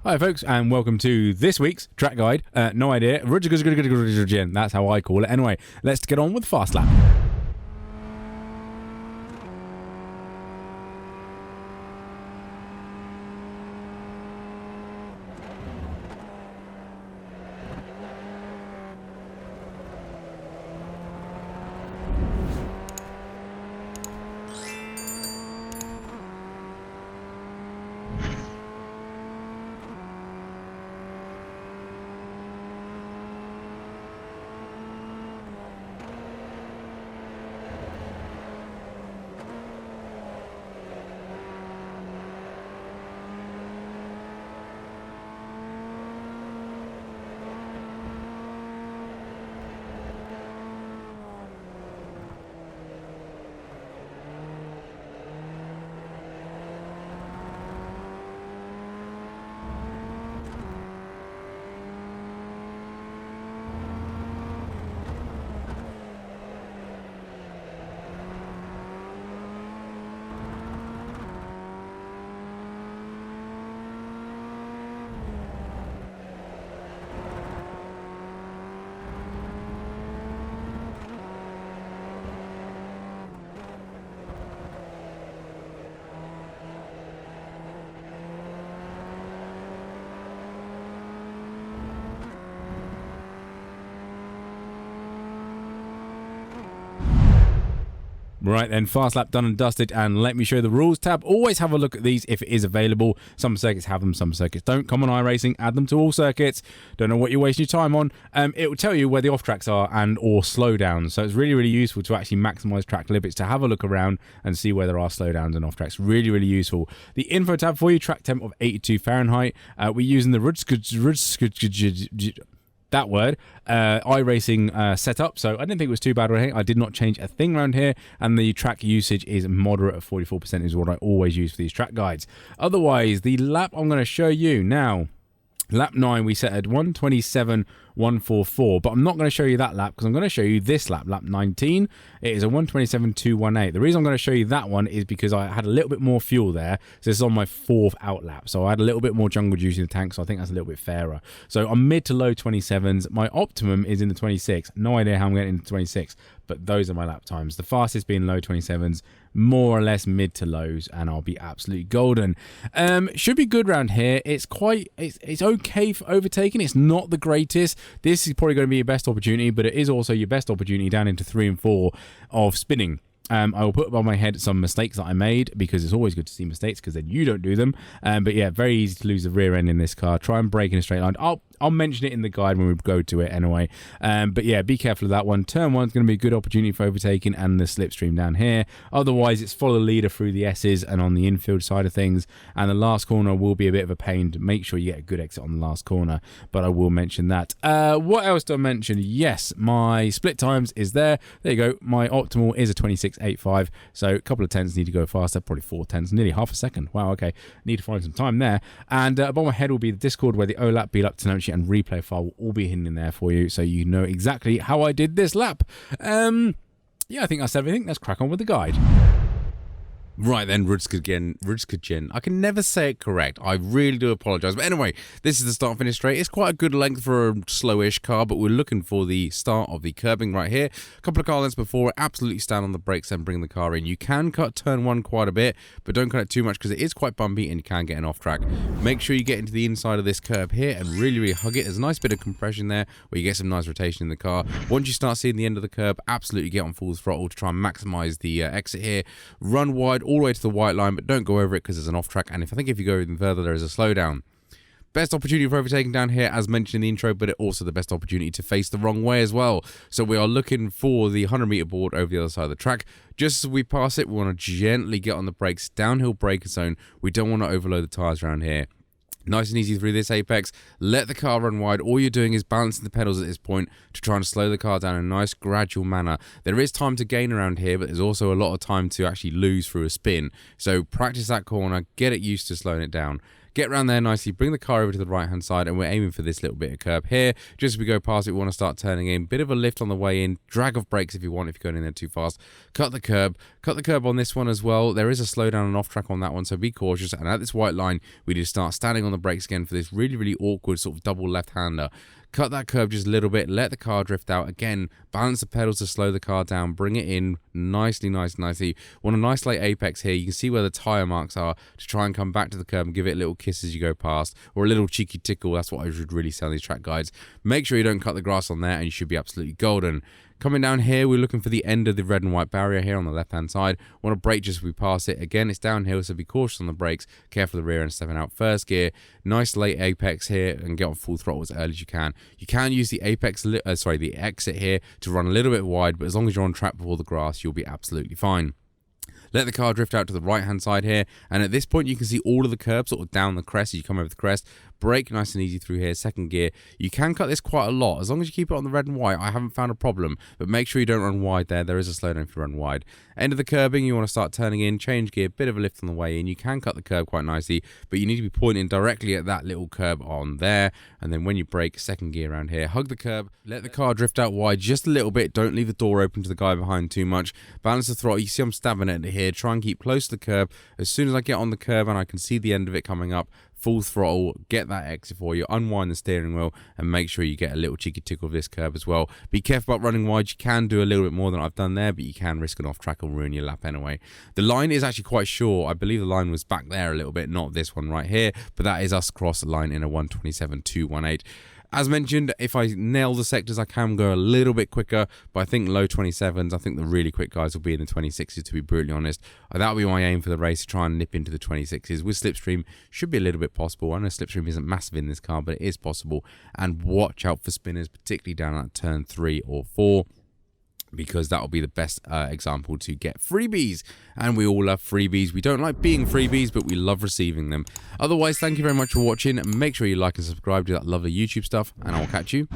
Hi folks, and welcome to this week's track guide. No idea. Rudskogen, that's how I call it. Anyway, let's get on with Fast Lap. Right then, fast lap done and dusted, and let me show you the rules tab. Always have a look at these if it is available. Some circuits have them, some circuits don't. Come on iRacing, add them to all circuits. Don't know what you're wasting your time on. It will tell you where the off tracks are and or slowdowns. So it's really, really useful to actually maximize track limits, to have a look around and see where there are slowdowns and off tracks. Really, really useful. The info tab for you, track temp of 82 Fahrenheit. We're using the Rudskogen, that word, iRacing setup, so I didn't think it was too bad or anything. I did not change a thing around here, and the track usage is moderate at 44%, is what I always use for these track guides. Otherwise, the lap I'm going to show you now, lap 9 we set at 127.144, but I'm not going to show you that lap because I'm going to show you this lap, lap 19. It is a 127.218. The reason I'm going to show you that one is because I had a little bit more fuel there. So this is on my 4th out lap, so I had a little bit more jungle juice in the tank, so I think that's a little bit fairer. So I'm mid to low 27s. My optimum is in the 26. No idea how I'm getting into 26, but those are my lap times. The fastest being low 27s, more or less mid to lows, and I'll be absolutely golden. Should be good round here. It's okay for overtaking. It's not the greatest. This is probably going to be your best opportunity, but it is also your best opportunity down into 3 and 4 of spinning. I will put above my head some mistakes that I made, because it's always good to see mistakes because then you don't do them. But yeah, very easy to lose the rear end in this car. Try and brake in a straight line. I'll mention it in the guide when we go to it anyway. But yeah, be careful of that one. Turn 1 is going to be a good opportunity for overtaking and the slipstream down here. Otherwise, it's follow the leader through the S's and on the infield side of things. And the last corner will be a bit of a pain. To make sure you get a good exit on the last corner, but I will mention that. What else do I mention? Yes, my split times is there. There you go. My optimal is a 26.85. So a couple of tenths need to go faster. Probably 4 tenths, nearly half a second. Wow, okay. Need to find some time there. And above my head will be the Discord, where the OLAP, BLAP, telemetry, and replay file will all be hidden in there for you, so you know exactly how I did this lap. Yeah, I think that's everything. Let's crack on with the guide. Right then, Rudskogen. I can never say it correct. I really do apologise. But anyway, this is the start-finish straight. It's quite a good length for a slowish car, but we're looking for the start of the curbing right here. A couple of car lengths before it. Absolutely stand on the brakes and bring the car in. You can cut turn 1 quite a bit, but don't cut it too much because it is quite bumpy and you can get an off track. Make sure you get into the inside of this curb here and really, really hug it. There's a nice bit of compression there where you get some nice rotation in the car. Once you start seeing the end of the curb, absolutely get on full throttle to try and maximise the exit here. Run wide all the way to the white line, but don't go over it because there's an off track, and I think if you go even further there is a slowdown. Best opportunity for overtaking down here, as mentioned in the intro, but it also the best opportunity to face the wrong way as well. So we are looking for the 100-meter board over the other side of the track. Just as we pass it, we want to gently get on the brakes, downhill braking zone. We don't want to overload the tyres around here. Nice and easy through this apex. Let the car run wide. All you're doing is balancing the pedals at this point to try and slow the car down in a nice gradual manner. There is time to gain around here, but there's also a lot of time to actually lose through a spin. So practice that corner, get it used to slowing it down. Get around there nicely, bring the car over to the right hand side, and we're aiming for this little bit of curb here. Just as we go past it, we want to start turning in. Bit of a lift on the way in, drag off brakes if you want, if you're going in there too fast. Cut the curb, Cut the curb on this one as well. There is a slowdown and off track on that one, so be cautious. And at this white line, we just start standing on the brakes again for this really, really awkward sort of double left-hander. Cut that curb just a little bit, let the car drift out. Again, balance the pedals to slow the car down, bring it in nicely. Want a nice late apex here. You can see where the tyre marks are to try and come back to the curb and give it a little kiss as you go past, or a little cheeky tickle. That's what I should really say on these track guides. Make sure you don't cut the grass on there, and you should be absolutely golden. Coming down here, we're looking for the end of the red and white barrier here on the left-hand side. Want to brake just as we pass it. Again, it's downhill, so be cautious on the brakes. Careful of the rear end, stepping out first gear. Nice late apex here, and get on full throttle as early as you can. You can use the the exit here to run a little bit wide, but as long as you're on track before the grass, you'll be absolutely fine. Let the car drift out to the right-hand side here, and at this point you can see all of the curbs sort of down the crest as you come over the crest. Brake nice and easy through here, second gear. You can cut this quite a lot. As long as you keep it on the red and white, I haven't found a problem, but make sure you don't run wide there. There is a slowdown if you run wide. End of the curbing, you want to start turning in, change gear, bit of a lift on the way in. You can cut the curb quite nicely, but you need to be pointing directly at that little curb on there, and then when you brake, second gear around here, hug the curb, let the car drift out wide just a little bit. Don't leave the door open to the guy behind too much. Balance the throttle. You see I'm stabbing at it here. Try and keep close to the curb. As soon as I get on the curb and I can see the end of it coming up, full throttle, get that exit for you, unwind the steering wheel, and make sure you get a little cheeky tickle of this curb as well. Be careful about running wide. You can do a little bit more than I've done there, but you can risk an off track and ruin your lap anyway. The line is actually quite short. I believe the line was back there a little bit, not this one right here, but that is us across the line in a 1:27.218. As mentioned, if I nail the sectors, I can go a little bit quicker, but I think low 27s, I think the really quick guys will be in the 26s, to be brutally honest. That'll be my aim for the race, to try and nip into the 26s. With slipstream, should be a little bit possible. I know slipstream isn't massive in this car, but it is possible. And watch out for spinners, particularly down at turn 3 or 4. Because that will be the best example to get freebies. And we all love freebies. We don't like being freebies, but we love receiving them. Otherwise, thank you very much for watching. Make sure you like and subscribe to that lovely YouTube stuff, and I will catch you